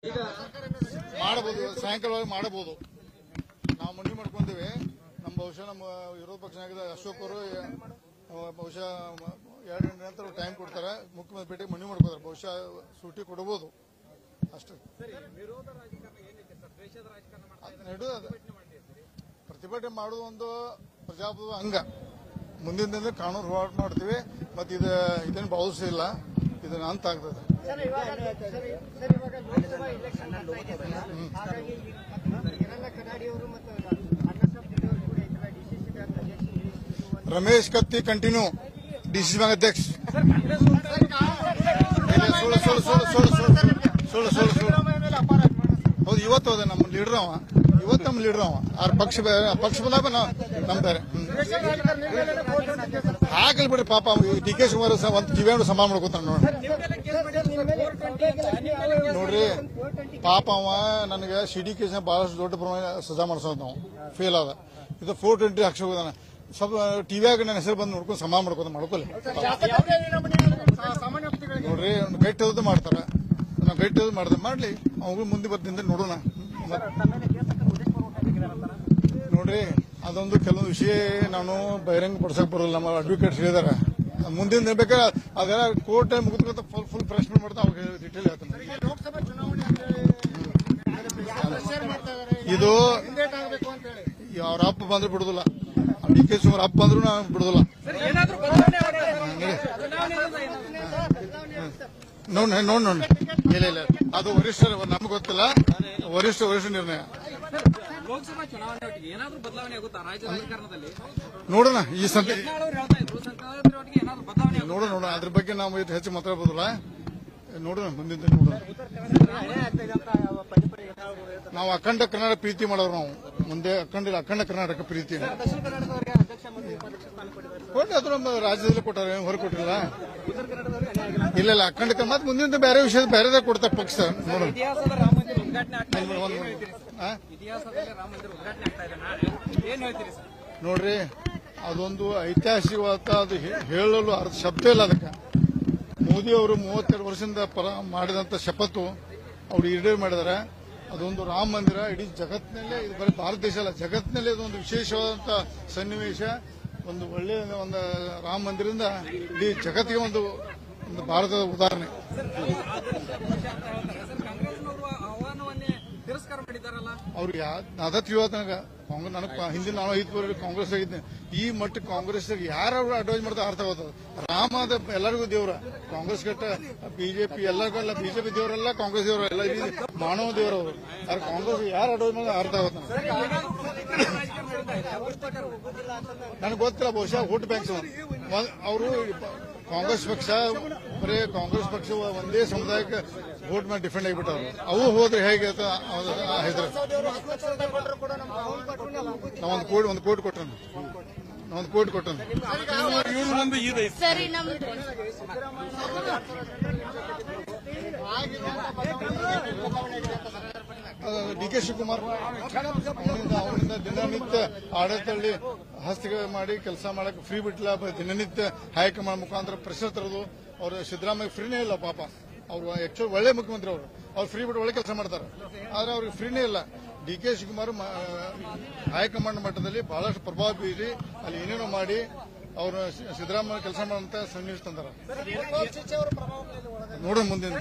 ಮಾಡಬಹುದು, ಸಾಯಂಕಾಲವಾಗಿ ಮಾಡಬಹುದು. ನಾವು ಮನವಿ ಮಾಡ್ಕೊಂತೀವಿ. ನಮ್ಮ ಬಹುಶಃ ನಮ್ಮ ವಿರೋಧ ಪಕ್ಷ ನಾಯಕ ಅಶೋಕ್ ಅವರು ಬಹುಶಃ 2 ಗಂಟೆ ನಂತರ ಟೈಮ್ ಕೊಡ್ತಾರೆ. ಮುಖ್ಯಮಂತ್ರಿ ಭೇಟಿಗೆ ಮನವಿ ಮಾಡ್ಕೋತಾರೆ. ಬಹುಶಃ ಸೂಟಿ ಕೊಡಬಹುದು ಅಷ್ಟೇ. ಪ್ರತಿಭಟನೆ ಮಾಡುವುದು ಒಂದು ಪ್ರಜಾಪ್ರಭುತ್ವ ಅಂಗ. ಮುಂದಿನ ದಿನದಲ್ಲಿ ಕಾನೂನು ಹೋರಾಟ ಮಾಡ್ತೀವಿ. ಮತ್ತೆ ಇದನ್ನು ಭಾವಿಸಿಲ್ಲ, ಇದನ್ನ ಅಂತ ಆಗ್ತದೆ. ರಮೇಶ್ ಕತ್ತಿ ಕಂಟಿನ್ಯೂ ಡಿಸಿಸಿ ಬ್ಯಾಂಕ್ ಅಧ್ಯಕ್ಷ. ಹೌದು, ಇವತ್ತು ಹೋದ ನಮ್ಮ ಲೀಡರ್ ಅವ. ಇವತ್ತು ನಮ್ಮ ಲೀಡರ್ ಅವ. ಪಕ್ಷ ಬಂದಾಗ ನಮ್ ಬೇರೆ ಆಗಲ್ ಬಿಡ್ರಿ. ಪಾಪ ಡಿ ಕೆ ಶಿವಕುಮಾರ್ ಒಂದು ಕಿವಿಯನ್ನು ಸಮಾನ ಮಾಡ್ಕೋತಾನ ನೋಡ್ರಿ. ಪಾಪ ಅವ ನನಗೆ ಸಿಡಿ ಕೇಸ್ ಬಹಳಷ್ಟು ದೊಡ್ಡ ಪ್ರಮಾಣ ಸಜಾ ಮಾಡಿಸೋದು. ನಾವು ಫೇಲ್ ಆದ. ಇದು 420 ಹಾಕ್ಸಿ ಹೋಗೋದಾನ. ಸ್ವಲ್ಪ ಟಿವಿಯಾಗ ನನ್ನ ಹೆಸರು ಬಂದು ನೋಡ್ಕೊಂಡು ಸಮಾನ ಮಾಡ್ಕೊಳ್ಳಿ. ನೋಡ್ರಿ, ಗಟ್ಟಿ ಮಾಡ್ತಾರ. ನಾವು ಗಟ್ಟಿ ಮಾಡ್ದೆ ಮಾಡ್ಲಿ. ಅವ್ರು ಮುಂದೆ ಬರ್ದಿಂದ ನೋಡೋಣ. ನೋಡ್ರಿ, ಅದೊಂದು ಕೆಲವೊಂದು ವಿಷಯ ನಾನು ಬಹಿರಂಗ ಪಡಿಸಕ್ ಬರೋಲ್ಲ. ನಮ್ಮ ಅಡ್ವೊಕೇಟ್ಸ್ ಹೇಳಿದಾರೆ. ಮುಂದಿನ ಬೇಕಾದ್ರೆ ಅದೆಲ್ಲ ಕೋರ್ಟ್ ಮುಗಿದ್ಕೊಂತ ಫುಲ್ ಫ್ರೆಶ್ಮೆಂಟ್ ಮಾಡ್ತಾ ಅವ್ರಿಗೆ ಡೀಟೇಲ್ ಹೇಳ್ತಾನೆ. ಇದು ಅವ್ರ ಅಪ್ಪ ಬಂದ್ರೆ ಬಿಡುದಿಲ್ಲ. ಡಿ ಕೆ ಶಿವಕುಮಾರ್ ಅಪ್ಪ ಅಂದ್ರೂ ನಾವು ಬಿಡುದಿಲ್ಲ. ನೋಡ್ ಇಲ್ಲ ಅದು ವರಿಷ್ಠ, ನಮ್ಗೆ ಗೊತ್ತಿಲ್ಲ. ವರಿಷ್ಠ ನಿರ್ಣಯ ನೋಡೋಣ. ಈ ಸಂತೆ ನೋಡೋಣ. ಅದ್ರ ಬಗ್ಗೆ ನಾವು ಹೆಚ್ಚು ಮಾತಾಡಬಹುದಿಲ್ಲ. ನೋಡೋಣ, ಮುಂದಿನ ನೋಡೋಣ. ನಾವು ಅಖಂಡ ಕರ್ನಾಟಕ ಪ್ರೀತಿ ಮಾಡೋರು. ನಾವು ಮುಂದೆ ಅಖಂಡ ಕರ್ನಾಟಕ ಪ್ರೀತಿ ಕೊಟ್ಟು ಅದು ನಮ್ಮ ರಾಜ್ಯದಲ್ಲಿ ಕೊಟ್ಟಾರೆ, ಹೊರಗೆ ಕೊಟ್ಟಿಲ್ಲ. ಇಲ್ಲ ಅಖಂಡ ಮತ್ತೆ ಮುಂದಿನ ಬೇರೆ ವಿಷಯ ಬೇರೆದಾಗ ಕೊಡ್ತಾರೆ ಪಕ್ಷ. ನೋಡೋಣ. ನೋಡ್ರಿ, ಅದೊಂದು ಐತಿಹಾಸಿಕವಾದ, ಅದು ಹೇಳಲು ಅರ್ಥ ಶಬ್ದ ಇಲ್ಲ ಅದಕ್ಕೆ. ಮೋದಿ ಅವರು 32 ವರ್ಷದಿಂದ ಮಾಡಿದಂತ ಶಪಥು ಅವ್ರು ಈಡೇರಿ ಮಾಡಿದಾರೆ. ಅದೊಂದು ರಾಮ ಮಂದಿರ ಇಡೀ ಜಗತ್ತಿನಲ್ಲೇ, ಇದು ಬರೀ ಭಾರತ ದೇಶ ಅಲ್ಲ, ಜಗತ್ತಿನಲ್ಲೇ ಇದೊಂದು ವಿಶೇಷವಾದಂತ ಸನ್ನಿವೇಶ. ಒಂದು ಒಳ್ಳೆಯ ಒಂದು ರಾಮ ಮಂದಿರದಿಂದ ಇಡೀ ಜಗತ್ತಿಗೆ ಒಂದು ಭಾರತದ ಉದಾಹರಣೆ. ಅವ್ರಿಗೆ ಅದ ತಿಳಿಯೋದು ನನಗೆ. ನನಗೆ ಹಿಂದಿನ ನಾನು 5 ವರ್ಷ ಕಾಂಗ್ರೆಸ್ ಆಗಿದ್ದೆ. ಈ ಮಟ್ಟ ಕಾಂಗ್ರೆಸ್ ಯಾರು ಅಡ್ವೈಸ್ ಮಾಡ್ತಾ ಅರ್ಥ ಆಗೋದು. ರಾಮ ಅದ ಎಲ್ಲರಿಗೂ ದೇವ್ರ. ಕಾಂಗ್ರೆಸ್ ಗಟ್ಟ ಬಿಜೆಪಿ ಎಲ್ಲರಿಗೆಲ್ಲ, ಬಿಜೆಪಿ ದೇವರೆಲ್ಲ ಕಾಂಗ್ರೆಸ್ ದೇವ್ರ, ಎಲ್ಲ ಮಾನವ ದೇವರವರು. ಆದ್ರೆ ಕಾಂಗ್ರೆಸ್ ಯಾರು ಅಡ್ವೈಸ್ ಮಾಡಿದ್ರೆ ಅರ್ಥ ಆಗುತ್ತೆ ನನಗೆ ಗೊತ್ತಿಲ್ಲ. ಬಹುಶಃ ವೋಟ್ ಬ್ಯಾಂಕ್ಸ್ ಅವರು ಕಾಂಗ್ರೆಸ್ ಪಕ್ಷ ಬರೀ ಕಾಂಗ್ರೆಸ್ ಪಕ್ಷ ಒಂದೇ ಸಮುದಾಯಕ್ಕೆ ವೋಟ್ ಮಾಡಿ ಡಿಫೆಂಡ್ ಆಗಿಬಿಟ್ಟವ್ರು. ಅವು ಹೋದ್ರೆ ಹೇಗೆ ಹೆಸರು. ನಾವು ಒಂದು ಕೋಟಿ ಕೊಟ್ಟನು. ಡಿ ಕೆ ಶಿವಕುಮಾರ್ ಅವನಿಂದ ದಿನನಿತ್ಯ ಆಡಳಿತದಲ್ಲಿ ಹಸ್ತಕ್ಷೇಪ ಮಾಡಿ ಕೆಲಸ ಮಾಡಕ್ಕೆ ಫ್ರೀ ಬಿಟ್ಟಿಲ್ಲ. ದಿನನಿತ್ಯ ಹೈಕಮಾಂಡ್ ಮುಖಾಂತರ ಪ್ರೆಷರ್ ತರೋದು. ಅವರು ಸಿದ್ದರಾಮಯ್ಯ ಫ್ರೀನೇ ಇಲ್ಲ. ಪಾಪ ಅವರು ಆಕ್ಚುಲಿ ಒಳ್ಳೆ ಮುಖ್ಯಮಂತ್ರಿ. ಅವ್ರು ಫ್ರೀ ಬಿಟ್ಟು ಒಳ್ಳೆ ಕೆಲಸ ಮಾಡ್ತಾರೆ. ಆದ್ರೆ ಅವ್ರಿಗೆ ಫ್ರೀನೇ ಇಲ್ಲ. ಡಿ ಕೆ ಶಿವಕುಮಾರ್ ಹೈಕಮಾಂಡ್ ಮಟ್ಟದಲ್ಲಿ ಬಹಳಷ್ಟು ಪ್ರಭಾವ ಬೀರಿ ಅಲ್ಲಿ ಏನೇನೋ ಮಾಡಿ ಅವರು ಸಿದ್ದರಾಮಯ್ಯ ಕೆಲಸ ಮಾಡುವಂತ ಸನ್ನಿವೇಶ ತಂದಾರ. ನೋಡೋಣ ಮುಂದಿನ